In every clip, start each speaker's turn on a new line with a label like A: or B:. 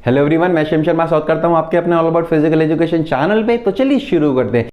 A: Hello everyone, मैं शिव शर्मा स्वागत करता हूं आपके अपने all about physical education channel पे। तो चलिए शुरू करते हैं।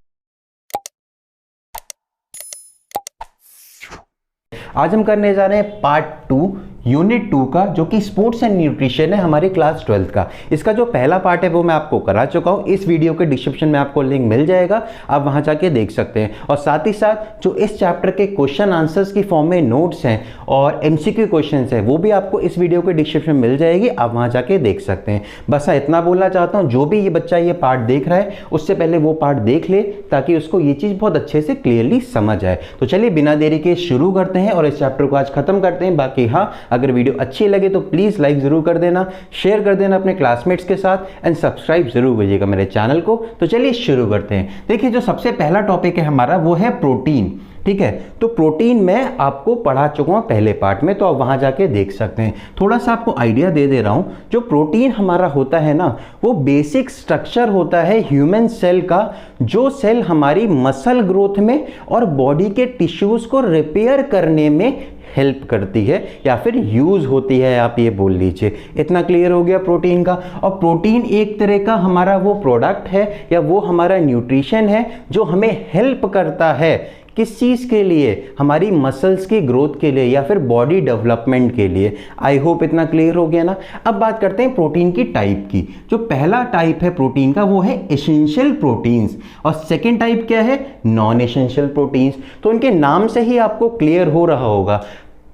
A: आज हम करने जा रहे हैं पार्ट 2 यूनिट 2 का, जो कि स्पोर्ट्स एंड न्यूट्रिशन है हमारी क्लास 12th का। इसका जो पहला पार्ट है वो मैं आपको करा चुका हूँ। इस वीडियो के डिस्क्रिप्शन में आपको लिंक मिल जाएगा, आप वहां जाके देख सकते हैं। और साथ ही साथ जो इस चैप्टर के क्वेश्चन आंसर्स की फॉर्म में नोट्स हैं और एमसीक्यू क्वेश्चंस हैं, वो भी आपको इस वीडियो के डिस्क्रिप्शन में मिल जाएगी, आप वहां जाके देख सकते हैं। बस इतना बोलना चाहता हूँ, जो भी ये बच्चा ये पार्ट देख रहा है उससे पहले वो पार्ट देख ले, ताकि उसको ये चीज़ बहुत अच्छे से क्लियरली समझ आए। तो चलिए बिना देरी के शुरू करते हैं और इस चैप्टर को आज खत्म करते हैं। बाकी हाँ, अगर वीडियो अच्छी लगे तो प्लीज लाइक जरूर कर देना, शेयर कर देना अपने क्लासमेट्स के साथ एंड सब्सक्राइब जरूर करिएगा मेरे चैनल को। तो चलिए शुरू करते हैं। देखिए, जो सबसे पहला टॉपिक है हमारा वो है प्रोटीन। ठीक है, तो प्रोटीन मैं आपको पढ़ा चुका हूं पहले पार्ट में, तो आप वहां जाके देख सकते हैं। थोड़ा सा आपको आइडिया दे रहा हूं। जो प्रोटीन हमारा होता है ना, वो बेसिक स्ट्रक्चर होता है ह्यूमन सेल का, जो सेल हमारी मसल ग्रोथ में और बॉडी के टिश्यूज को रिपेयर करने में हेल्प करती है या फिर यूज होती है, आप ये बोल लीजिए। इतना क्लियर हो गया प्रोटीन का। और प्रोटीन एक तरह का हमारा वो प्रोडक्ट है या वो हमारा न्यूट्रिशन है जो हमें हेल्प करता है। किस चीज़ के लिए? हमारी मसल्स की ग्रोथ के लिए या फिर बॉडी डेवलपमेंट के लिए। आई होप इतना क्लियर हो गया ना। अब बात करते हैं प्रोटीन की टाइप की। जो पहला टाइप है प्रोटीन का वो है एसेंशियल प्रोटीन्स, और सेकेंड टाइप क्या है? Non essential proteins. तो उनके नाम से ही आपको क्लियर हो रहा होगा।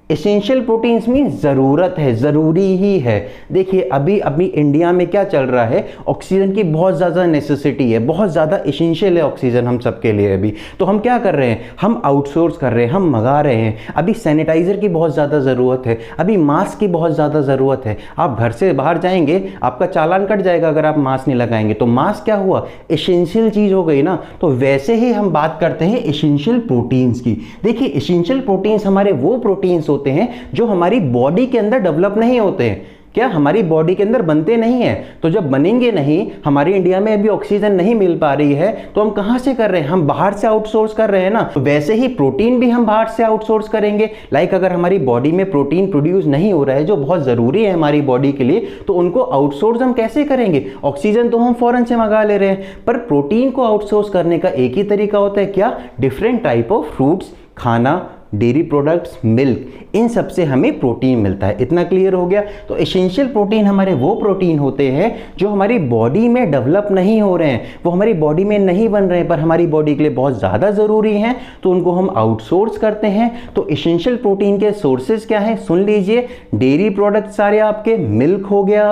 A: एसेंशियल प्रोटीन्स में ज़रूरत है, ज़रूरी ही है। देखिए, अभी इंडिया में क्या चल रहा है, ऑक्सीजन की बहुत ज़्यादा नेसेसिटी है, बहुत ज़्यादा एसेंशियल है ऑक्सीजन हम सबके लिए अभी। तो हम क्या कर रहे हैं? हम आउटसोर्स कर रहे हैं, हम मंगा रहे हैं। अभी सैनिटाइज़र की बहुत ज़्यादा ज़रूरत है, अभी मास्क की बहुत ज़्यादा ज़रूरत है। आप घर से बाहर जाएंगे, आपका चालान कट जाएगा अगर आप मास्क नहीं लगाएंगे। तो मास्क क्या हुआ? एसेंशियल चीज़ हो गई ना। तो वैसे ही हम बात करते हैं एसेंशियल प्रोटीन्स की। देखिए, एसेंशियल प्रोटीन्स हमारे वो प्रोटीन्स होते हैं जो हमारी बॉडी के अंदर डेवलप नहीं होते हैं। क्या हमारी बॉडी के अंदर बनते नहीं हैं? तो जब बनेंगे नहीं, हमारी इंडिया में अभी ऑक्सीजन नहीं मिल पा रही है, तो हम कहां से कर रहे हैं? हम बाहर से आउटसोर्स कर रहे हैं ना। तो वैसे ही प्रोटीन भी हम बाहर से आउटसोर्स करेंगे। लाइक अगर हमारी बॉडी में प्रोटीन प्रोड्यूस नहीं हो रहा है जो बहुत जरूरी है हमारी बॉडी के लिए, तो उनको आउटसोर्स हम कैसे करेंगे? ऑक्सीजन तो हम फॉरेन से मंगा ले रहे हैं, पर प्रोटीन को आउटसोर्स करने का एक ही तरीका होता है। क्या? डिफरेंट टाइप ऑफ फ्रूट्स खाना, डेयरी प्रोडक्ट्स, मिल्क, इन सब से हमें प्रोटीन मिलता है। इतना क्लियर हो गया। तो एसेंशियल प्रोटीन हमारे वो प्रोटीन होते हैं जो हमारी बॉडी में डेवलप नहीं हो रहे हैं, वो हमारी बॉडी में नहीं बन रहे हैं, पर हमारी बॉडी के लिए बहुत ज़्यादा ज़रूरी हैं, तो उनको हम आउटसोर्स करते हैं। तो एसेंशियल प्रोटीन के सोर्सेज क्या हैं? सुन लीजिए, डेयरी प्रोडक्ट सारे आपके, मिल्क हो गया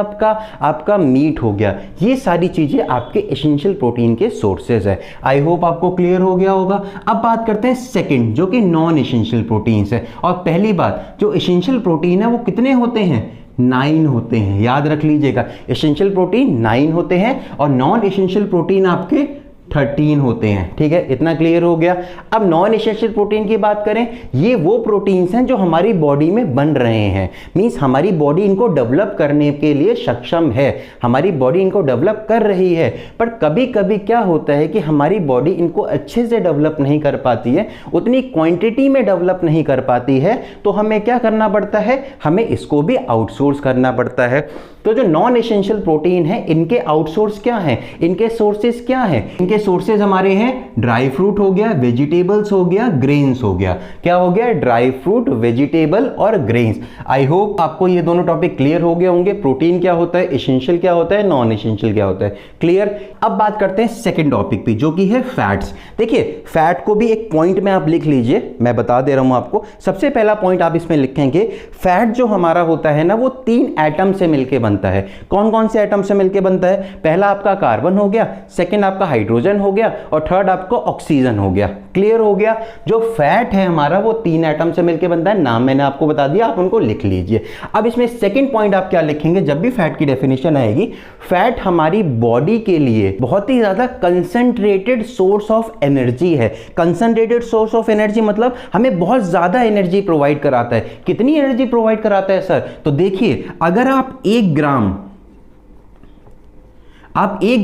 A: आपका मीट हो गया, ये सारी चीज़ें आपके एसेंशियल प्रोटीन के सोर्सेज है। आई होप आपको क्लियर हो गया होगा। अब बात करते हैं सेकेंड, जो कि नॉन एसेंशियल प्रोटीन्स है। और पहली बात, जो एसेंशियल प्रोटीन है वो कितने होते हैं? 9 होते हैं। याद रख लीजिएगा, एसेंशियल प्रोटीन 9 होते हैं और नॉन एसेंशियल प्रोटीन आपके 13 होते हैं। ठीक है, इतना क्लियर हो गया। अब नॉन एसेंशियल प्रोटीन की बात करें, ये वो प्रोटीन्स हैं जो हमारी बॉडी में बन रहे हैं। मींस हमारी बॉडी इनको डेवलप करने के लिए सक्षम है, हमारी बॉडी इनको डेवलप कर रही है। पर कभी कभी क्या होता है कि हमारी बॉडी इनको अच्छे से डेवलप नहीं कर पाती है, उतनी क्वांटिटी में डेवलप नहीं कर पाती है, तो हमें क्या करना पड़ता है? हमें इसको भी आउटसोर्स करना पड़ता है। तो जो नॉन एसेंशियल प्रोटीन है, इनके आउटसोर्स क्या हैं? इनके सोर्सेज क्या हैं? इनके सोर्सेज हमारे हैं ड्राई फ्रूट हो गया, वेजिटेबल्स हो गया, ग्रेन्स हो गया। क्या हो गया? ड्राई फ्रूट, वेजिटेबल और ग्रेन्स। आई होप आपको ये दोनों टॉपिक क्लियर हो गए होंगे। प्रोटीन क्या होता है, एसेंशियल क्या होता है, नॉन एसेंशियल क्या होता है। क्लियर। अब बात करते हैं सेकेंड टॉपिक पे, जो कि है फैट्स। देखिए, फैट को भी एक पॉइंट में आप लिख लीजिए, मैं बता दे रहा हूं आपको। सबसे पहला पॉइंट आप इसमें लिखेंगे, फैट जो हमारा होता है ना, वो 3 एटम से मिलकर बनता है। कौन कौन से एटम से मिलकर बनता है? पहला आपका कार्बन हो गया, सेकंड आपका हाइड्रोजन हो गया और थर्ड आपको ऑक्सीजन हो गया। क्लियर हो गया। जो फैट है हमारा वो 3 एटम से मिलकर बनता है। नाम मैंने आपको बता दिया, आप उनको लिख लीजिए। अब इसमें सेकंड पॉइंट आप क्या लिखेंगे जब भी फैट की डेफिनेशन आएगी? फैट हमारी बॉडी के लिए बहुत ही ज्यादा कंसंट्रेटेड सोर्स ऑफ एनर्जी है। कंसंट्रेटेड सोर्स ऑफ एनर्जी मतलब हमें बहुत ज्यादा एनर्जी प्रोवाइड कराता है। कितनी एनर्जी प्रोवाइड कराता है सर? तो देखिए, अगर आप 1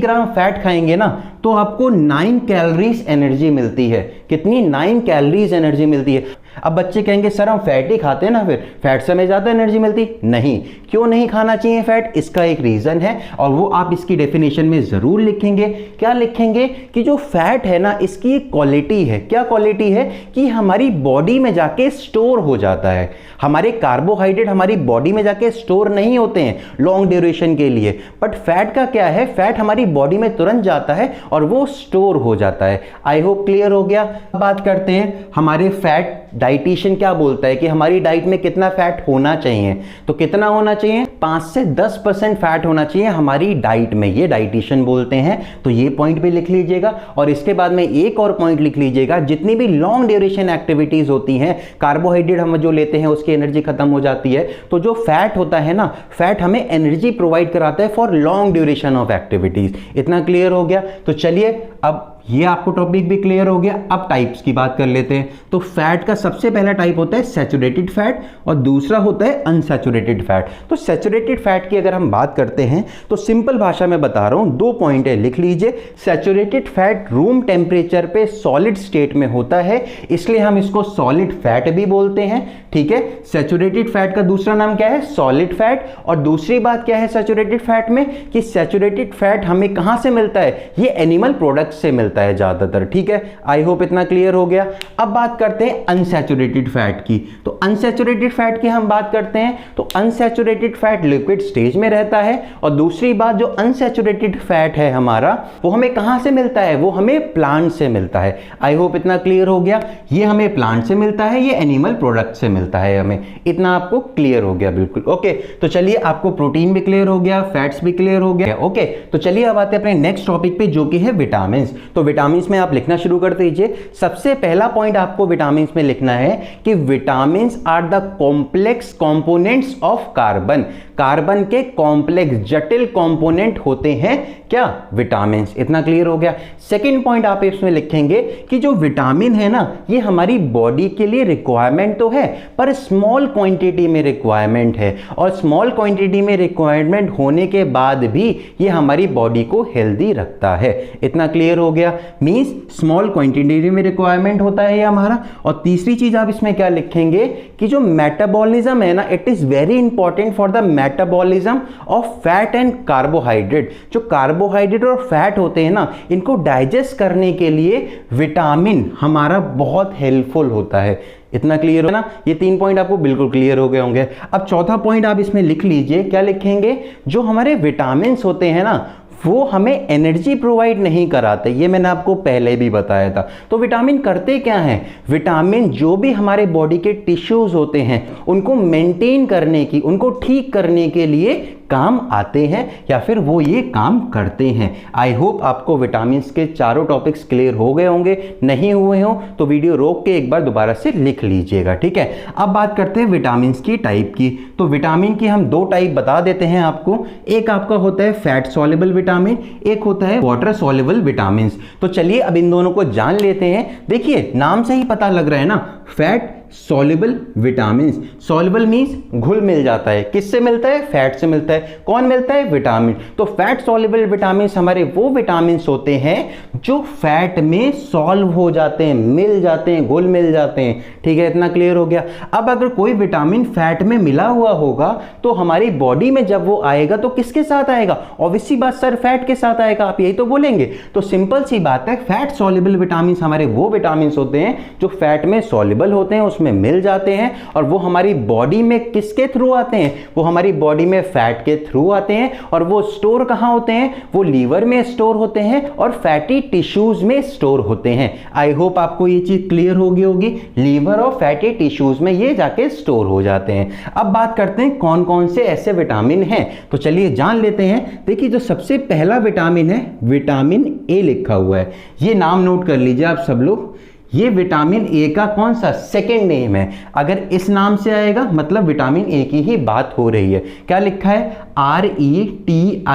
A: ग्राम फैट खाएंगे ना, तो आपको 9 कैलोरीज एनर्जी मिलती है। कितनी? 9 कैलोरीज एनर्जी मिलती है। अब बच्चे कहेंगे सर हम फैट ही खाते हैं ना, फिर फैट से हमें ज़्यादा एनर्जी मिलती। नहीं, क्यों नहीं खाना चाहिए फैट, इसका एक रीज़न है और वो आप इसकी डेफिनेशन में ज़रूर लिखेंगे। क्या लिखेंगे कि जो फैट है ना, इसकी एक क्वालिटी है। क्या क्वालिटी है कि हमारी बॉडी में जाके स्टोर हो जाता है। हमारे कार्बोहाइड्रेट हमारी बॉडी में जाके स्टोर नहीं होते हैं लॉन्ग ड्यूरेशन के लिए, बट फैट का क्या है, फैट हमारी बॉडी में तुरंत जाता है और वो स्टोर हो जाता है। आई होप क्लियर हो गया। बात करते हैं हमारे फैट डाइटिशियन क्या बोलता है कि हमारी डाइट में कितना फैट होना चाहिए। तो कितना होना चाहिए, 5 से 10% फैट होना चाहिए हमारी डाइट में, ये डाइटिशियन बोलते हैं। तो ये पॉइंट भी लिख लीजिएगा और इसके बाद में एक और पॉइंट लिख लीजिएगा, जितनी भी लॉन्ग ड्यूरेशन एक्टिविटीज होती हैं, कार्बोहाइड्रेट हम जो लेते हैं उसकी एनर्जी खत्म हो जाती है, तो जो फैट होता है ना, फैट हमें एनर्जी प्रोवाइड कराता है for long duration of activities. इतना क्लियर हो गया। तो चलिए अब ये आपको टॉपिक भी क्लियर हो गया। अब टाइप्स की बात कर लेते हैं। तो फैट का सबसे पहला टाइप होता है सैचुरेटेड फैट और दूसरा होता है अनसैचुरेटेड फैट। तो सैचुरेटेड फैट की अगर हम बात करते हैं तो सिंपल भाषा में बता रहा हूं, 2 पॉइंट है, लिख लीजिए। सैचुरेटेड फैट रूम टेम्परेचर पे सॉलिड स्टेट में होता है, इसलिए हम इसको सॉलिड फैट भी बोलते हैं। ठीक है, सैचुरेटेड फैट का दूसरा नाम क्या है, सॉलिड फैट। और दूसरी बात क्या है सैचुरेटेड फैट में, कि सैचुरेटेड फैट हमें कहां से मिलता है, ये एनिमल प्रोडक्ट से मिलता है ज्यादातर। ठीक है, आई होप इतना क्लियर हो गया। अब बात करते हैं अनसैचुरेटेड फैट की। तो अनसैचुरेटेड फैट की हम बात करते हैं तो अनसैचुरेटेड फैट लिक्विड स्टेज में रहता है। और दूसरी बात, जो अनसैचुरेटेड फैट है हमारा, वो हमें कहां से मिलता है, वो हमें प्लांट से मिलता है। आई होप इतना क्लियर हो गया। ये हमें प्लांट से मिलता है, ये एनिमल प्रोडक्ट से मिलता है हमें। इतना आपको क्लियर हो गया, बिल्कुल ओके। तो चलिए, आपको प्रोटीन भी क्लियर हो गया, फैट्स भी क्लियर हो गया। ओके, तो चलिए अब आते हैं अपने नेक्स्ट टॉपिक पे, जो कि है विटामिन। तो विटामिन में आप लिखना शुरू कर दीजिए। सबसे पहला पॉइंट आपको विटामिन में लिखना है कि vitamin are the complex components of carbon. Carbon के कॉम्प्लेक्स जटिल कंपोनेंट होते हैं क्या, विटामिन। इतना क्लियर हो गया। सेकंड पॉइंट आप इसमें लिखेंगे कि जो विटामिन है ना, ये हमारी बॉडी के लिए रिक्वायरमेंट तो है, पर स्मॉल क्वांटिटी में रिक्वायरमेंट है। और स्मॉल क्वांटिटी में रिक्वायरमेंट होने के बाद भी ये हमारी बॉडी को हेल्दी रखता है। इतना क्लियर हो गया। मींस स्मॉल क्वांटिटी में रिक्वायरमेंट होता है ये हमारा। और तीसरी चीज आप इसमें क्या लिखेंगे कि जो मेटाबॉलिज्म है ना, it is very important for the metabolism of fat and carbohydrate. जो कार्बोहाइड्रेट और फैट होते हैं ना, इनको डाइजेस्ट करने के लिए विटामिन हमारा बहुत हेल्पफुल होता है। इतना क्लियर है ना, ये 3 पॉइंट आपको बिल्कुल क्लियर हो गए होंगे। अब चौथा पॉइंट आप इसमें लिख लीजिए। क्या लिखेंगे, जो हमारे विटामिन होते हैं ना, वो हमें एनर्जी प्रोवाइड नहीं कराते, ये मैंने आपको पहले भी बताया था। तो विटामिन करते क्या हैं, विटामिन जो भी हमारे बॉडी के टिश्यूज होते हैं उनको मेंटेन करने की, उनको ठीक करने के लिए काम आते हैं, या फिर वो ये काम करते हैं। आई होप आपको विटामिन के चारों टॉपिक्स क्लियर हो गए होंगे। नहीं हुए हो तो वीडियो रोक के एक बार दोबारा से लिख लीजिएगा। ठीक है, अब बात करते हैं विटामिन की टाइप की। तो विटामिन की हम 2 टाइप बता देते हैं आपको। एक आपका होता है फैट सॉल्युबल विटामिन, एक होता है वाटर सॉल्युबल विटामिन। तो चलिए अब इन दोनों को जान लेते हैं। देखिए, नाम से ही पता लग रहा है ना, fat soluble vitamin. Soluble means घुल मिल जाता है। किससे मिलता है, फैट से मिलता है। कौन मिलता है, विटामिन। तो फैट सॉल्युबल विटामिन हमारे वो विटामिन होते हैं जो फैट में सॉल्व हो जाते हैं, मिल जाते हैं, घुल मिल जाते हैं। ठीक है, इतना क्लियर हो गया। अब अगर कोई विटामिन फैट में मिला हुआ होगा तो हमारी बॉडी में जब वो आएगा तो किसके साथ आएगा, ऑब्वियसली बात सर फैट के साथ आएगा, आप यही तो बोलेंगे। तो सिंपल सी बात है, फैट सॉल्युबल विटामिन हमारे वो विटामिन होते हैं जो फैट में सॉल्युबल होते हैं, में मिल जाते हैं, और वो हमारी बॉडी में किसके थ्रू आते हैं, वो हमारी बॉडी में फैट के थ्रू आते हैं। और वो स्टोर कहां होते हैं, वो लीवर में स्टोर होते हैं और फैटी टिश्यूज में स्टोर होते हैं। आई होप आपको ये चीज क्लियर हो गई होगी। लीवर और फैटी टिश्यूज में ये जाके स्टोर हो जाते हैं। अब बात करते हैं कौन कौन से ऐसे विटामिन हैं, तो चलिए जान लेते हैं। देखिए, जो सबसे पहला विटामिन है, विटामिन ए लिखा हुआ है, ये नाम नोट कर लीजिए आप सब लोग। ये विटामिन ए का कौन सा सेकेंड नेम है। अगर इस नाम से आएगा मतलब विटामिन ए की ही बात हो रही है। क्या लिखा है, RETINOL।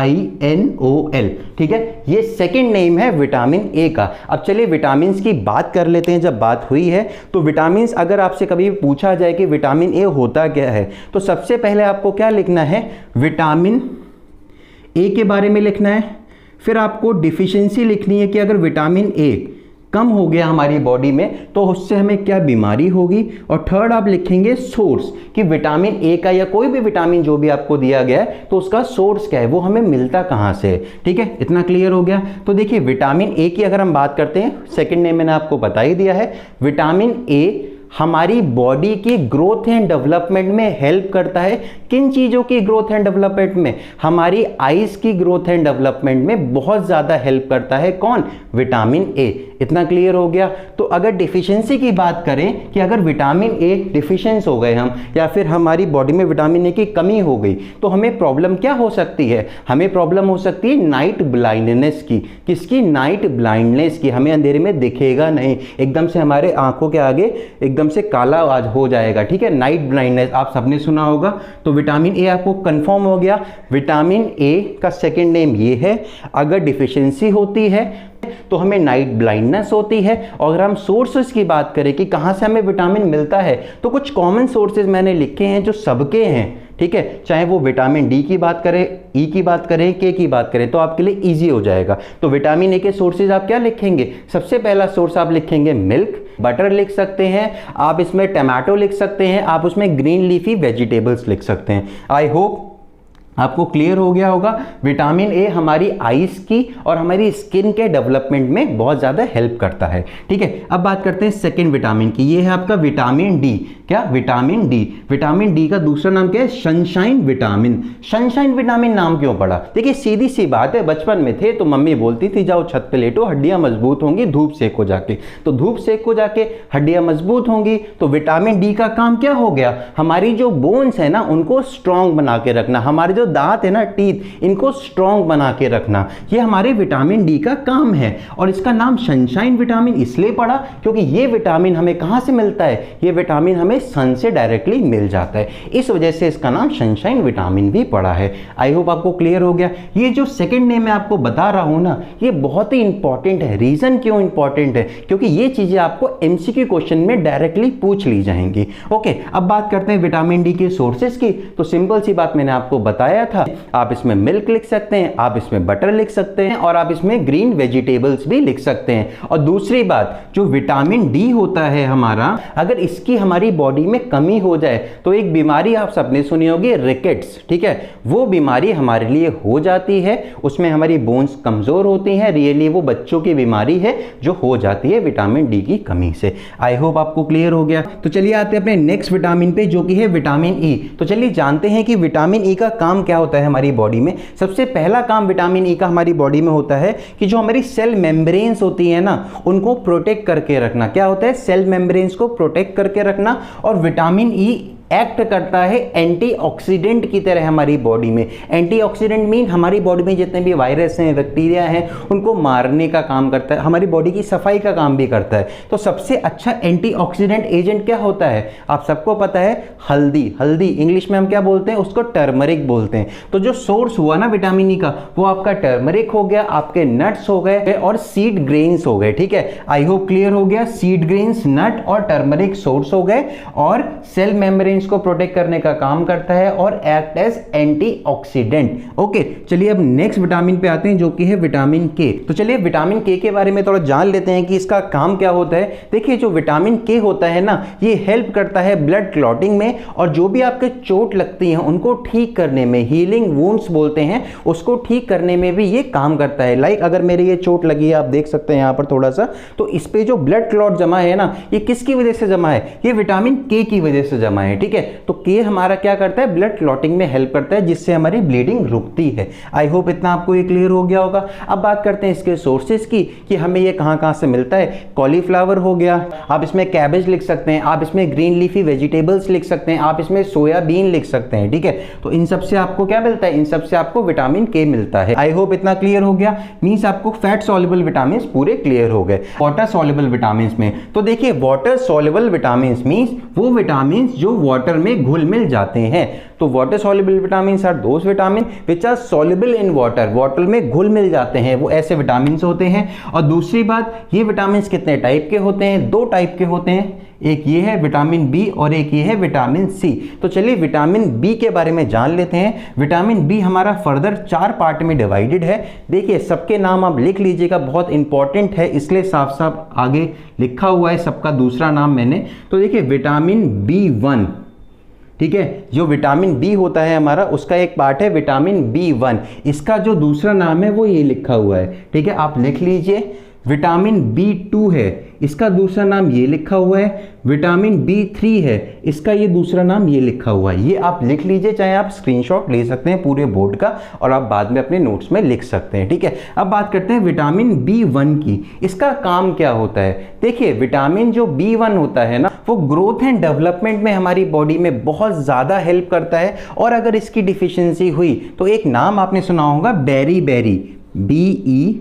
A: ठीक है, ये सेकेंड नेम है विटामिन ए का। अब चलिए विटामिन की बात कर लेते हैं। जब बात हुई है तो विटामिन, अगर आपसे कभी पूछा जाए कि विटामिन ए होता क्या है, तो सबसे पहले आपको क्या लिखना है, विटामिन ए के बारे में लिखना है। फिर आपको डिफिशियंसी लिखनी है कि अगर विटामिन ए कम हो गया हमारी बॉडी में तो उससे हमें क्या बीमारी होगी। और थर्ड आप लिखेंगे सोर्स, कि विटामिन ए का या कोई भी विटामिन जो भी आपको दिया गया है तो उसका सोर्स क्या है, वो हमें मिलता कहाँ से। ठीक है, इतना क्लियर हो गया। तो देखिए विटामिन ए की अगर हम बात करते हैं, सेकंड नेम मैंने आपको बता ही दिया है। विटामिन ए हमारी बॉडी की ग्रोथ एंड डेवलपमेंट में हेल्प करता है। किन चीज़ों की ग्रोथ एंड डेवलपमेंट में? हमारी आइज की ग्रोथ एंड डेवलपमेंट में बहुत ज़्यादा हेल्प करता है। कौन? Vitamin A. इतना क्लियर हो गया। तो अगर डिफिशियंसी की बात करें कि अगर विटामिन ए डिफिशियंस हो गए हम, या फिर हमारी बॉडी में विटामिन ए की कमी हो गई, तो हमें प्रॉब्लम क्या हो सकती है? हमें प्रॉब्लम हो सकती है नाइट ब्लाइंडनेस की। किसकी? नाइट ब्लाइंडनेस की। हमें अंधेरे में दिखेगा नहीं, एकदम से हमारे आंखों के आगे एकदम से काला आज हो जाएगा। ठीक है, नाइट ब्लाइंडनेस आप सबने सुना होगा। तो विटामिन ए आपको कंफर्म हो गया। विटामिन ए का सेकंड नेम ये है। अगर डिफिशियंसी होती है तो हमें नाइट ब्लाइंडनेस होती है। और अगर हम सोर्सेज की बात करें कि कहां से हमें विटामिन मिलता है, तो कुछ कॉमन सोर्सेज मैंने लिखे हैं जो सबके हैं। ठीक है, चाहे वो विटामिन डी की बात करें, ई की बात करें, के की बात करें, तो आपके लिए इजी हो जाएगा। तो विटामिन ए के सोर्सेज आप क्या लिखेंगे? सबसे पहला सोर्स आप लिखेंगे मिल्क, बटर लिख सकते हैं आप, इसमें टमाटो लिख सकते हैं आप, उसमें ग्रीन लीफी वेजिटेबल्स लिख सकते हैं। आई होप आपको क्लियर हो गया होगा। विटामिन ए हमारी आइज की और हमारी स्किन के डेवलपमेंट में बहुत ज़्यादा हेल्प करता है। ठीक है, अब बात करते हैं सेकेंड विटामिन की। ये है आपका विटामिन डी। क्या? Vitamin D. विटामिन डी का दूसरा नाम क्या है? Sunshine vitamin. सनशाइन विटामिन नाम क्यों पड़ा? देखिए सीधी सी बात है, बचपन में थे तो मम्मी बोलती थी जाओ छत पे लेटो, हड्डियां मजबूत होंगी, धूप सेको जाके। तो धूप सेको जाके हड्डियां मजबूत होंगी। तो विटामिन डी का काम क्या हो गया? हमारी जो बोन्स है ना उनको स्ट्रांग बना के रखना, हमारे जो दांत है ना, टीथ, इनको स्ट्रांग बना के रखना, ये हमारे विटामिन डी का काम है। और इसका नाम सनशाइन विटामिन इसलिए पड़ा क्योंकि ये विटामिन हमें कहां से मिलता है? ये विटामिन हमें सन से डायरेक्टली मिल जाता है, इस वजह से इसका नाम सनशाइन विटामिन भी पड़ा है। आई होप आपको क्लियर हो गया। ये जो सेकंड नेम मैं आपको बता रहा हूं ना, ये बहुत ही इंपॉर्टेंट है। रीजन क्यों इंपॉर्टेंट है? क्योंकि ये चीजें आपको एमसीक्यू क्वेश्चन में डायरेक्टली पूछ ली जाएंगी। ओके, अब बात करते हैं विटामिन डी के सोर्सेज की। तो सिंपल सी बात मैंने आपको बताया था, आप इसमें मिल्क लिख सकते हैं, आप इसमें बटर लिख सकते हैं, और आप इसमें ग्रीन वेजिटेबल्स भी लिख सकते हैं। और दूसरी बात, जो विटामिन डी होता है हमारा, अगर इसकी हमारी बॉडी में कमी हो जाए तो एक बीमारी आप सबने सुनी होगी, रिकेट्स। ठीक है, वो बीमारी हमारे लिए हो जाती है, उसमें हमारी बोन्स कमजोर होती हैं। रियली वो बच्चों की बीमारी है जो हो जाती है विटामिन डी की कमी से। आई होप आपको क्लियर हो गया। तो चलिए आते हैं अपने नेक्स्ट विटामिन पे, जो कि है विटामिन ई। तो चलिए जानते हैं कि विटामिन ई का काम क्या होता है हमारी बॉडी में। सबसे पहला काम विटामिन ई का हमारी बॉडी में होता है कि जो हमारी सेल मेम्ब्रेन्स होती है ना, उनको प्रोटेक्ट करके रखना। क्या होता है? सेल मेम्ब्रेन्स को प्रोटेक्ट करके रखना। और विटामिन ई एक्ट करता है एंटीऑक्सीडेंट की तरह हमारी बॉडी में। एंटीऑक्सीडेंट मीन हमारी बॉडी में जितने भी वायरस हैं, बैक्टीरिया हैं, उनको मारने का काम करता है, हमारी बॉडी की सफाई का काम भी करता है। तो सबसे अच्छा एंटीऑक्सीडेंट एजेंट क्या होता है? आप सबको पता है, हल्दी। हल्दी इंग्लिश में हम क्या बोलते हैं? उसको टर्मरिक बोलते हैं। तो जो सोर्स हुआ ना विटामिन ई का, वो आपका टर्मरिक हो गया, आपके नट्स हो गए और सीड ग्रेन्स हो गए। ठीक है, आई होप क्लियर हो गया। सीड ग्रेन्स, नट और टर्मरिक सोर्स हो गए, और सेल मेम्ब्रेन को प्रोटेक्ट करने का काम करता है और एक्ट एज एंटीऑक्सीडेंट। ओके, चलिए अब नेक्स्ट विटामिन पे आते हैं, जो कि है विटामिन के। तो चलिए विटामिन के के बारे में थोड़ा जान लेते हैं कि इसका काम क्या होता है। देखिए जो विटामिन के होता है ना, ये हेल्प करता है ब्लड क्लॉटिंग में, और जो भी आपके चोट लगती है उनको ठीक करने में, हीलिंग वुंड्स बोलते हैं, उसको ठीक करने में भी ये काम करता है। लाइक अगर मेरे ये चोट लगी है, आप देख सकते हैं यहाँ पर थोड़ा सा, तो इस पे जो ब्लड क्लॉट जमा है ना, ये किसकी वजह से जमा है? ये विटामिन के की वजह से जमा है। ठीक है, तो के हमारा क्या करता है? ब्लड क्लॉटिंग में हेल्प करता है, जिससे हमारी ब्लीडिंग रुकती है। आई होप इतना आपको ये क्लियर हो गया होगा। अब बात करते हैं इसके सोर्सेज की, कि हमें ये कहां से मिलता है। कॉलीफ्लावर हो गया, आप इसमें कैबेज लिख सकते हैं, आप इसमें ग्रीन लीफी वेजिटेबल्स लिख सकते हैं, आप इसमें सोयाबीन लिख सकते हैं। ठीक है, तो इन सब से आपको क्या मिलता है? इन सब से आपको विटामिन के मिलता है। आई होप इतना क्लियर हो गया। मींस आपको फैट सॉल्युबल विटामिन पूरे क्लियर हो गए। वाटर सॉल्युबल विटामिन में, तो देखिए वाटर सॉल्युबल विटामिन मींस वो विटामिन जो वाटर में घुल मिल जाते हैं। तो water soluble vitamin are those vitamin which are soluble in water, water में घुल मिल जाते हैं, वो ऐसे विटामिन होते हैं। और दूसरी बात, ये विटामिन कितने टाइप के होते हैं? दो टाइप के होते हैं। एक ये है विटामिन बी और एक ये है विटामिन सी। तो चलिए विटामिन बी के बारे में जान लेते हैं। विटामिन बी हमारा फर्दर 4 पार्ट में डिवाइडेड है। देखिए सबके नाम आप लिख लीजिएगा, बहुत इंपॉर्टेंट है इसलिए साफ साफ आगे लिखा हुआ है सबका दूसरा नाम मैंने। तो देखिए विटामिन B1, ठीक है, जो विटामिन बी होता है हमारा उसका एक पार्ट है विटामिन B1, इसका जो दूसरा नाम है वो ये लिखा हुआ है, ठीक है, आप लिख लीजिए। विटामिन B2 है, इसका दूसरा नाम ये लिखा हुआ है। विटामिन B3 है, इसका ये दूसरा नाम ये लिखा हुआ है। ये आप लिख लीजिए, चाहे आप स्क्रीनशॉट ले सकते हैं पूरे बोर्ड का और आप बाद में अपने नोट्स में लिख सकते हैं, ठीक है। अब बात करते हैं विटामिन B1 की। इसका काम क्या होता है? देखिए विटामिन जो B1 होता है ना, वो ग्रोथ एंड डेवलपमेंट में हमारी बॉडी में बहुत ज़्यादा हेल्प करता है। और अगर इसकी डिफिशियंसी हुई तो एक नाम आपने सुना होगा बेरी-बेरी, BERI,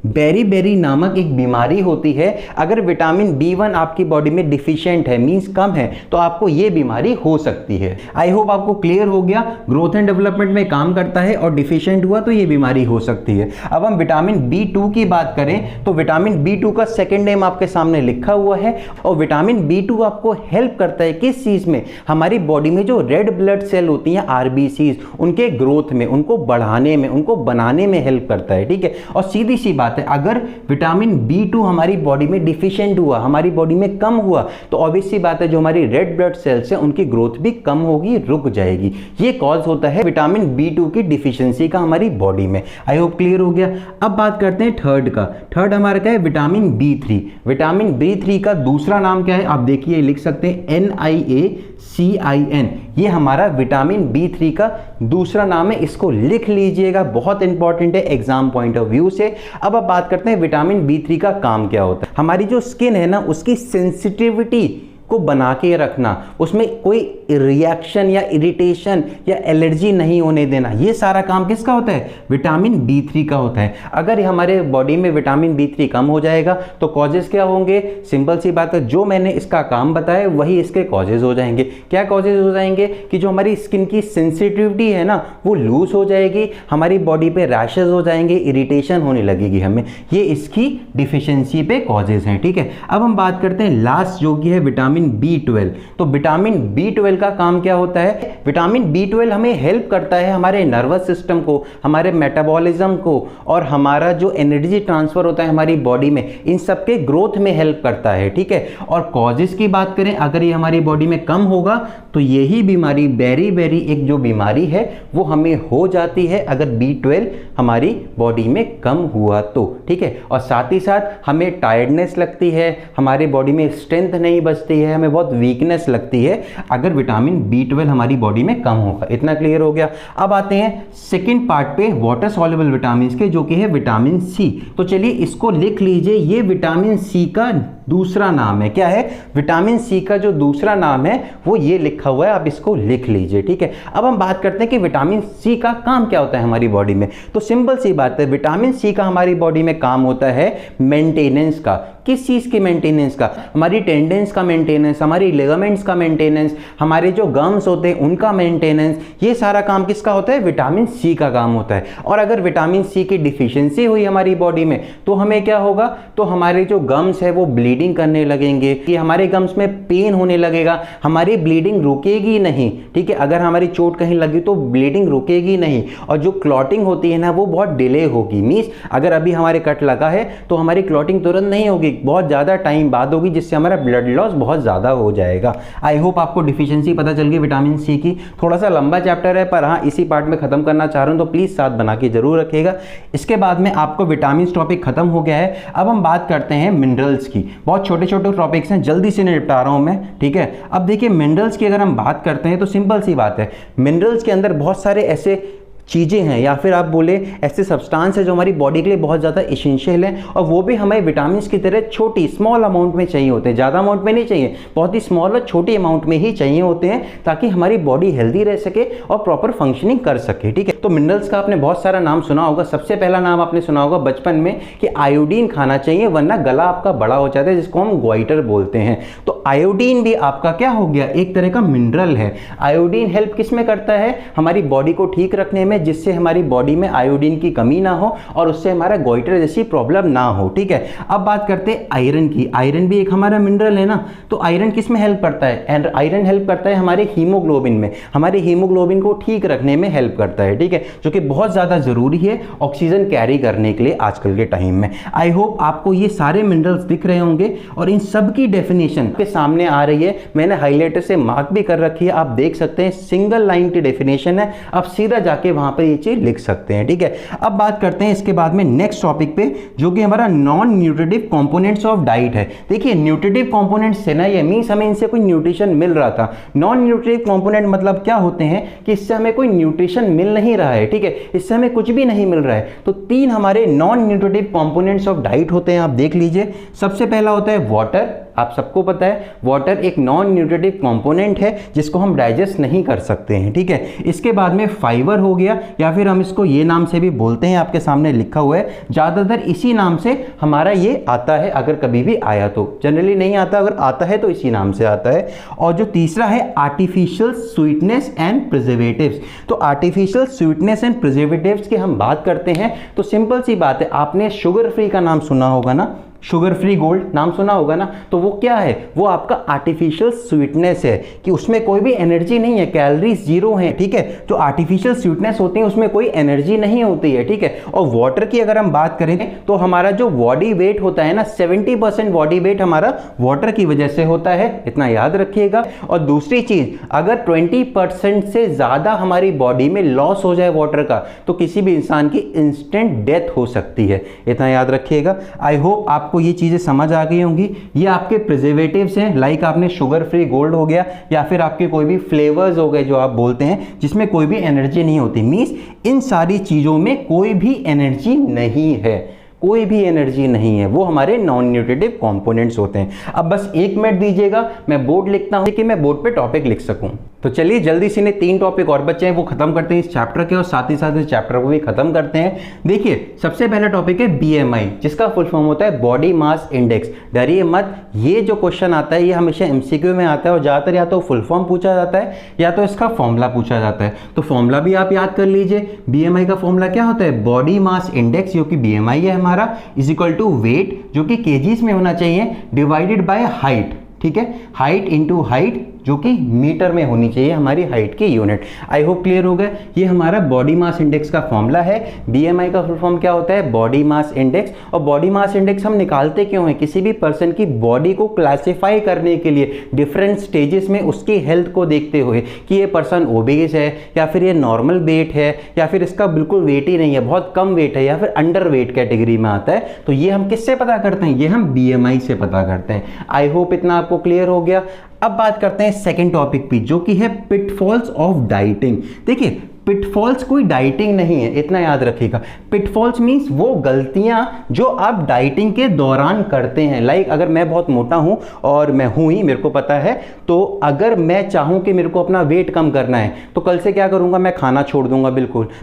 A: बेरी-बेरी नामक एक बीमारी होती है। अगर विटामिन B1 आपकी बॉडी में डिफिशिएंट है, मींस कम है, तो आपको ये बीमारी हो सकती है। आई होप आपको क्लियर हो गया। ग्रोथ एंड डेवलपमेंट में काम करता है और डिफिशिएंट हुआ तो ये बीमारी हो सकती है। अब हम विटामिन B2 की बात करें तो विटामिन B2 का सेकेंड नेम आपके सामने लिखा हुआ है। और विटामिन B2 आपको हेल्प करता है किस चीज़ में? हमारी बॉडी में जो रेड ब्लड सेल होती हैं RBCs, उनके ग्रोथ में, उनको बढ़ाने में, उनको बनाने में हेल्प करता है, ठीक है। और सीधी सी बात है, अगर विटामिन B2 हमारी बॉडी में डिफिशिएंट हुआ, हमारी बॉडी में कम हुआ, तो ऑब्वियस सी बात है जो हमारी रेड ब्लड सेल्स है उनकी ग्रोथ भी कम होगी, रुक जाएगी। ये कॉज होता है विटामिन B2 की डिफिशियंसी का हमारी बॉडी में। आई होप क्लियर हो गया। अब बात करते हैं थर्ड का। थर्ड हमारा क्या है? Vitamin B3। विटामिन B3 का दूसरा नाम क्या है? आप देखिए लिख सकते हैं NIACIN। ये हमारा विटामिन B3 का दूसरा नाम है, इसको लिख लीजिएगा, बहुत इंपॉर्टेंट है एग्जाम पॉइंट ऑफ व्यू से। अब बात करते हैं विटामिन B3 का काम क्या होता है। हमारी जो स्किन है ना, उसकी सेंसिटिविटी को बना के रखना, उसमें कोई रिएक्शन या इरिटेशन या एलर्जी नहीं होने देना, ये सारा काम किसका होता है? विटामिन B3 का होता है। अगर हमारे बॉडी में विटामिन B3 कम हो जाएगा तो कॉजेज क्या होंगे? सिंपल सी बात है, जो मैंने इसका काम बताया वही इसके कॉजेज हो जाएंगे। क्या कॉजेज हो जाएंगे? कि जो हमारी स्किन की सेंसिटिविटी है ना, वो लूज हो जाएगी, हमारी बॉडी पे रैशेज हो जाएंगे, इरिटेशन होने लगेगी हमें। ये इसकी डिफिशियंसी पे कॉजेज हैं, ठीक है। अब हम बात करते हैं लास्ट जो कि है विटामिन B12। तो विटामिन B12 का काम क्या होता है? विटामिन B12 हमें हेल्प करता है हमारे नर्वस सिस्टम को, हमारे मेटाबॉलिज्म को, और हमारा जो एनर्जी ट्रांसफर होता है हमारी बॉडी में, इन सब के ग्रोथ में हेल्प करता है, ठीक है। और कॉजेज की बात करें, अगर ये हमारी बॉडी में कम होगा तो यही बीमारी बेरी-बेरी एक जो बीमारी है वो हमें हो जाती है अगर B12 हमारी बॉडी में कम हुआ तो, ठीक है। और साथ ही साथ हमें टायर्डनेस लगती है, हमारे बॉडी में स्ट्रेंथ नहीं बचती है, हमें बहुत वीकनेस लगती है अगर विटामिन B12 हमारी बॉडी में कम होगा। इतना क्लियर हो गया। अब आते हैं सेकंड पार्ट पे, वाटर सॉल्युबल विटामिन के, जो कि है विटामिन सी। तो चलिए इसको लिख लीजिए, ये विटामिन सी का दूसरा नाम है। क्या है? विटामिन सी का जो दूसरा नाम है वो ये लिखा हुआ है, आप इसको लिख लीजिए, ठीक है। अब हम बात करते हैं कि विटामिन सी का काम क्या होता है हमारी बॉडी में। तो सिंपल सी बात है, विटामिन सी का हमारी बॉडी में काम होता है मेंटेनेंस का। किस चीज़ की मेंटेनेंस का? हमारी टेंडेंस का मेंटेनेंस, हमारी लिगामेंट्स का मेंटेनेंस, हमारे जो गम्स होते हैं उनका मेंटेनेंस, ये सारा काम किसका होता है? विटामिन सी का काम होता है। और अगर विटामिन सी की डिफिशियंसी हुई हमारी बॉडी में तो हमें क्या होगा? तो हमारे जो गम्स है वो ब्लीडिंग करने लगेंगे, कि हमारे गम्स में पेन होने लगेगा, हमारी ब्लीडिंग रुकेगी नहीं, ठीक है। अगर हमारी चोट कहीं लगी तो ब्लीडिंग रुकेगी नहीं, और जो क्लॉटिंग होती है ना वो बहुत डिले होगी। मींस अगर अभी हमारे कट लगा है तो हमारी क्लॉटिंग तुरंत नहीं होगी, बहुत ज़्यादा टाइम बाद होगी, जिससे हमारा ब्लड लॉस बहुत ज़्यादा हो जाएगा। आई होप आपको डिफिशियंसी पता चल गई विटामिन सी की। थोड़ा सा लंबा चैप्टर है, पर हाँ इसी पार्ट में खत्म करना चाह रहा हूँ, तो प्लीज़ साथ बना के जरूर रखिएगा। इसके बाद में आपको विटामिन टॉपिक खत्म हो गया है। अब हम बात करते हैं मिनरल्स की। बहुत छोटे छोटे टॉपिक्स हैं, जल्दी से निपटा रहा हूँ मैं, ठीक है। अब देखिए मिनरल्स की अगर हम बात करते हैं तो सिंपल सी बात है, मिनरल्स के अंदर बहुत सारे ऐसे चीज़ें हैं, या फिर आप बोले ऐसे सब्सटेंस है जो हमारी बॉडी के लिए बहुत ज़्यादा एसेंशियल है, और वो भी हमें विटामिन की तरह छोटी स्मॉल अमाउंट में चाहिए होते हैं। ज़्यादा अमाउंट में नहीं चाहिए, बहुत ही स्मॉल और छोटी अमाउंट में ही चाहिए होते हैं, ताकि हमारी बॉडी हेल्दी रह सके और प्रॉपर फंक्शनिंग कर सके, ठीक है। तो मिनरल्स का आपने बहुत सारा नाम सुना होगा। सबसे पहला नाम आपने सुना होगा बचपन में कि आयोडीन खाना चाहिए वरना गला आपका बड़ा हो जाता है, जिसको हम ग्वाइटर बोलते हैं। तो आयोडीन भी आपका क्या हो गया, एक तरह का मिनरल है। आयोडीन हेल्प किस में करता है, हमारी बॉडी को ठीक रखने में, जिससे हमारी बॉडी में आयोडीन की कमी ना हो और उससे हमारा ग्वाइटर जैसी प्रॉब्लम ना हो। ठीक है, अब बात करते हैं आयरन की। आयरन भी एक हमारा मिनरल है ना, तो आयरन किस में हेल्प करता है, एंड आयरन हेल्प करता है हमारे हीमोग्लोबिन में, हमारे हीमोग्लोबिन को ठीक रखने में हेल्प करता है। ठीक है, जो कि बहुत ज़्यादा ज़रूरी है ऑक्सीजन कैरी करने के लिए आजकल के टाइम में। आई होप आपको ये सारे मिनरल्स दिख रहे होंगे और इन सब की डेफिनेशन के सामने आ रही है, मैंने हाईलाइटर से मार्क भी कर रखी है, आप देख सकते हैं सिंगल लाइन की डेफिनेशन है, आप सीधा जाके वहां पर ये चीज लिख सकते हैं। ठीक है, अब बात करते हैं इसके बाद में नेक्स्ट टॉपिक पे, जो कि हमारा non nutritive components of diet है। देखिए न्यूट्रिटिव कंपोनेंट्स से ना, ये मींस हमें इनसे कोई न्यूट्रिशन मिल रहा था। नॉन न्यूट्रिटिव कंपोनेंट मतलब क्या होते हैं कि इससे हमें कोई न्यूट्रिशन मिल नहीं रहा है। ठीक है, इससे हमें कुछ भी नहीं मिल रहा है। तो तीन हमारे non nutritive components of diet होते हैं, आप देख लीजिए। सबसे पहला होता है वाटर। आप सबको पता है वाटर एक नॉन न्यूट्रिटिव कंपोनेंट है जिसको हम डाइजेस्ट नहीं कर सकते हैं। ठीक है, इसके बाद में फाइबर हो गया, या फिर हम इसको ये नाम से भी बोलते हैं, आपके सामने लिखा हुआ है, ज़्यादातर इसी नाम से हमारा ये आता है, अगर कभी भी आया तो। जनरली नहीं आता, अगर आता है तो इसी नाम से आता है। और जो तीसरा है आर्टिफिशियल स्वीटनेस एंड प्रिजर्वेटिव्स। तो आर्टिफिशियल स्वीटनेस एंड प्रिजर्वेटिव्स की हम बात करते हैं तो सिंपल सी बात है, आपने शुगर फ्री का नाम सुना होगा ना, शुगर फ्री गोल्ड नाम सुना होगा ना, तो वो क्या है, वो आपका आर्टिफिशियल स्वीटनेस है कि उसमें कोई भी एनर्जी नहीं है, कैलोरीज जीरो हैं। ठीक है, जो आर्टिफिशियल स्वीटनेस होती है उसमें कोई एनर्जी नहीं होती है। ठीक है, और वाटर की अगर हम बात करें तो हमारा जो बॉडी वेट होता है ना, 70% बॉडी वेट हमारा वाटर की वजह से होता है, इतना याद रखिएगा। और दूसरी चीज, अगर 20% से ज्यादा हमारी बॉडी में लॉस हो जाए वाटर का, तो किसी भी इंसान की इंस्टेंट डेथ हो सकती है, इतना याद रखिएगा। आई होप आपको ये चीजें समझ आ गई होंगी। ये आपके प्रिजर्वेटिव्स हैं, लाइक आपने शुगर फ्री गोल्ड हो गया, या फिर आपके कोई भी फ्लेवर्स हो गए जो आप बोलते हैं जिसमें कोई भी एनर्जी नहीं होती। मींस इन सारी चीजों में कोई भी एनर्जी नहीं है, कोई भी एनर्जी नहीं है, वो हमारे नॉन न्यूट्रिटिव कंपोनेंट्स होते हैं। अब बस 1 मिनट दीजिएगा, मैं बोर्ड लिखता हूं कि मैं बोर्ड पे टॉपिक लिख सकूं। तो चलिए जल्दी से इन्हें 3 टॉपिक और बचे हैं वो खत्म करते हैं इस चैप्टर के, और साथ ही साथ इस चैप्टर को भी खत्म करते हैं। देखिए सबसे पहला टॉपिक है बीएमआई, जिसका फुल फॉर्म होता है बॉडी मास इंडेक्स। डरिए मत, ये जो क्वेश्चन आता है ये हमेशा एमसीक्यू में आता है, और ज्यादातर या तो फुल फॉर्म पूछा जाता है या तो इसका फॉर्मूला पूछा जाता है। तो फॉर्मूला भी आप याद कर लीजिए। बीएमआई का फॉर्मूला क्या होता है, बॉडी मास इंडेक्स जो कि बीएमआई है हमारा, इज इक्वल टू वेट जो कि केजीज में होना चाहिए, डिवाइडेड बाय हाइट। ठीक है, हाइट इंटू हाइट जो कि मीटर में होनी चाहिए हमारी हाइट की यूनिट। आई होप क्लियर हो गया। ये हमारा बॉडी मास इंडेक्स का फॉर्मूला है। बीएमआई का फुल फॉर्म क्या होता है, बॉडी मास इंडेक्स। और बॉडी मास इंडेक्स हम निकालते क्यों हैं, किसी भी पर्सन की बॉडी को क्लासिफाई करने के लिए, डिफरेंट स्टेजेस में उसकी हेल्थ को देखते हुए कि ये पर्सन ओबेस है, या फिर ये नॉर्मल वेट है, या फिर इसका बिल्कुल वेट ही नहीं है, बहुत कम वेट है, या फिर अंडर वेट कैटेगरी में आता है। तो ये हम किससे पता करते हैं, ये हम बीएमआई से पता करते हैं। आई होप इतना आपको क्लियर हो गया। अब बात करते हैं सेकंड टॉपिक पे, जो कि है पिटफॉल्स ऑफ डाइटिंग। देखिए पिटफॉल्स कोई डाइटिंग नहीं है, इतना याद रखिएगा। पिटफॉल्स मींस वो गलतियां जो आप डाइटिंग के दौरान करते हैं। लाइक अगर मैं बहुत मोटा हूं, और मैं हूं ही, मेरे को पता है, तो अगर मैं चाहूं कि मेरे को अपना वेट कम करना है तो कल से क्या करूंगा, मैं खाना छोड़ दूंगा,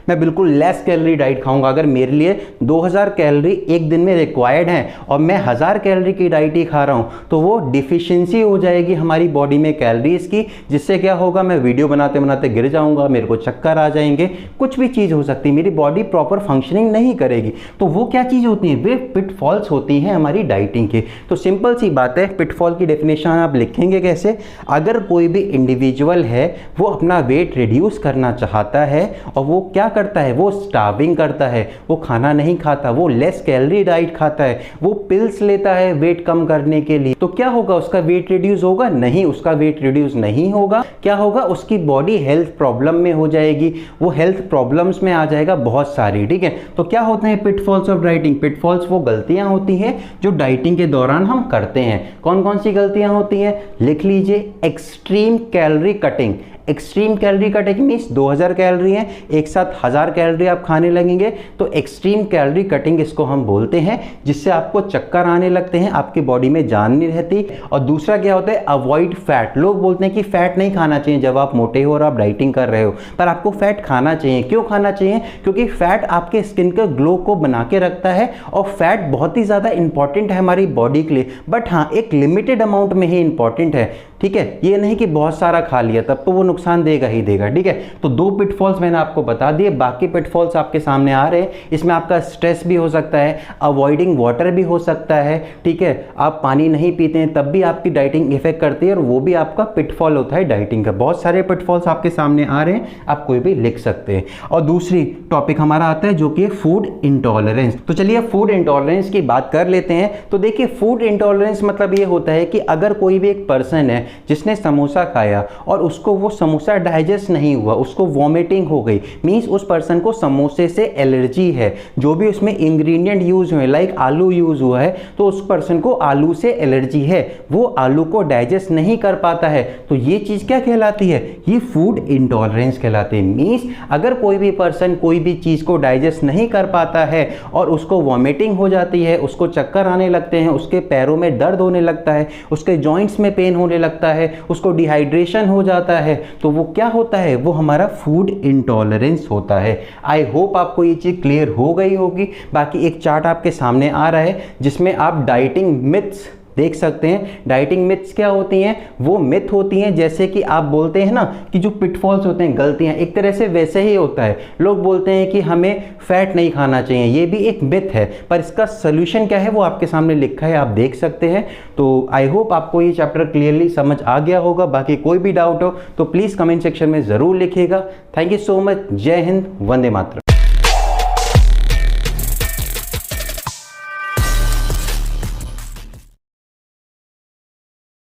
A: मैं बिल्कुल लेस कैलोरी डाइट खाऊंगा। अगर मेरे लिए 2000 कैलोरी एक दिन में रिक्वायर्ड है और मैं 1000 कैलोरी की डाइट ही खा रहा हूं, तो वो डिफिशियंसी हो जाएगी हमारी बॉडी में कैलोरीज की, जिससे क्या होगा, मैं वीडियो बनाते बनाते गिर जाऊंगा, मेरे को चक्कर आ जाएंगे, कुछ भी चीज हो सकती है, मेरी बॉडी प्रॉपर फंक्शनिंग नहीं करेगी। तो वो क्या चीज होती है, वे पिटफॉल्स होती हैं हमारी डाइटिंग के। तो सिंपल सी बात है, पिटफॉल की डेफिनेशन आप लिखेंगे कैसे, अगर कोई भी इंडिविजुअल है वो अपना वेट रिड्यूस करना चाहता है और वो क्या करता है, वो स्टार्विंग करता है, वो खाना नहीं खाता, वो लेस कैलोरी डाइट खाता है, वो पिल्स लेता है वेट कम करने के लिए, तो क्या होगा, उसका वेट रिड्यूस होगा? नहीं, उसका वेट रिड्यूस नहीं होगा। क्या होगा, उसकी बॉडी हेल्थ प्रॉब्लम में हो जाएगी, वो हेल्थ प्रॉब्लम्स में आ जाएगा बहुत सारी। ठीक है, तो क्या होते हैं पिटफॉल्स ऑफ डाइटिंग? पिटफॉल्स वो गलतियां होती हैं जो डाइटिंग के दौरान हम करते हैं। कौन कौन सी गलतियां होती हैं, लिख लीजिए। Extreme calorie cutting, extreme calorie cutting means 2000 calorie है, एक साथ 1000 कैलोरी आप खाने लगेंगे तो एक्सट्रीम कैलोरी कटिंग इसको हम बोलते हैं, जिससे आपको चक्कर आने लगते हैं, आपकी बॉडी में जान नहीं रहती। और दूसरा क्या होता है, अवॉइड फैट। लोग बोलते हैं कि फैट नहीं खाना चाहिए जब आप मोटे हो और आप डाइटिंग कर रहे हो, पर आपको फैट खाना चाहिए। क्यों खाना चाहिए? क्योंकि फैट आपके स्किन के ग्लो को बना के रखता है और फैट बहुत ही ज़्यादा इंपॉर्टेंट है हमारी बॉडी के लिए, बट हाँ एक लिमिटेड अमाउंट में ही इंपॉर्टेंट है, ठीक है। ये नहीं कि बहुत सारा खा लिया तब तो वो नुकसान देगा ही देगा, ठीक है। तो 2 पिटफॉल्स मैंने आपको बता दिए, बाकी पिटफॉल्स आपके सामने आ रहे हैं। इसमें आपका स्ट्रेस भी हो सकता है, अवॉइडिंग वाटर भी हो सकता है, ठीक है। आप पानी नहीं पीते हैं तब भी आपकी डाइटिंग इफेक्ट करती है और वो भी आपका पिटफॉल होता है डाइटिंग का। बहुत सारे पिटफॉल्स आपके सामने आ रहे हैं, आप कोई भी लिख सकते हैं। और दूसरी टॉपिक हमारा आता है जो कि फूड इंटॉलरेंस। तो चलिए फूड इंटॉलरेंस की बात कर लेते हैं। तो देखिए फूड इंटॉलरेंस मतलब ये होता है कि अगर कोई भी एक पर्सन है जिसने समोसा खाया और उसको वो समोसा डाइजेस्ट नहीं हुआ, उसको वॉमिटिंग हो गई, मींस उस पर्सन को समोसे से एलर्जी है। जो भी उसमें इंग्रेडिएंट यूज हुए, लाइक आलू यूज हुआ है तो उस पर्सन को आलू से एलर्जी है, वो आलू को डाइजेस्ट नहीं कर पाता है। तो ये चीज क्या कहलाती है? ये फूड इंटॉलरेंस कहलाती है। मींस अगर कोई भी पर्सन कोई भी चीज को डाइजेस्ट नहीं कर पाता है और उसको वॉमिटिंग हो जाती है, उसको चक्कर आने लगते हैं, उसके पैरों में दर्द होने लगता है, उसके जॉइंट्स में पेन होने लगता है, उसको डिहाइड्रेशन हो जाता है, तो वो क्या होता है? वो हमारा फूड इंटॉलरेंस होता है। आई होप आपको ये चीज क्लियर हो गई होगी। बाकी एक चार्ट आपके सामने आ रहा है जिसमें आप डाइटिंग मिथ्स देख सकते हैं। डाइटिंग मिथ्स क्या होती हैं? वो मिथ होती हैं जैसे कि आप बोलते हैं ना कि जो पिटफॉल्स होते हैं, गलतियां, एक तरह से वैसे ही होता है। लोग बोलते हैं कि हमें फैट नहीं खाना चाहिए, ये भी एक मिथ है, पर इसका सोल्यूशन क्या है वो आपके सामने लिखा है, आप देख सकते हैं। तो आई होप आपको ये चैप्टर क्लियरली समझ आ गया होगा। बाकी कोई भी डाउट हो तो प्लीज़ कमेंट सेक्शन में ज़रूर लिखिएगा। Thank you so much. जय हिंद, वंदे मातरम।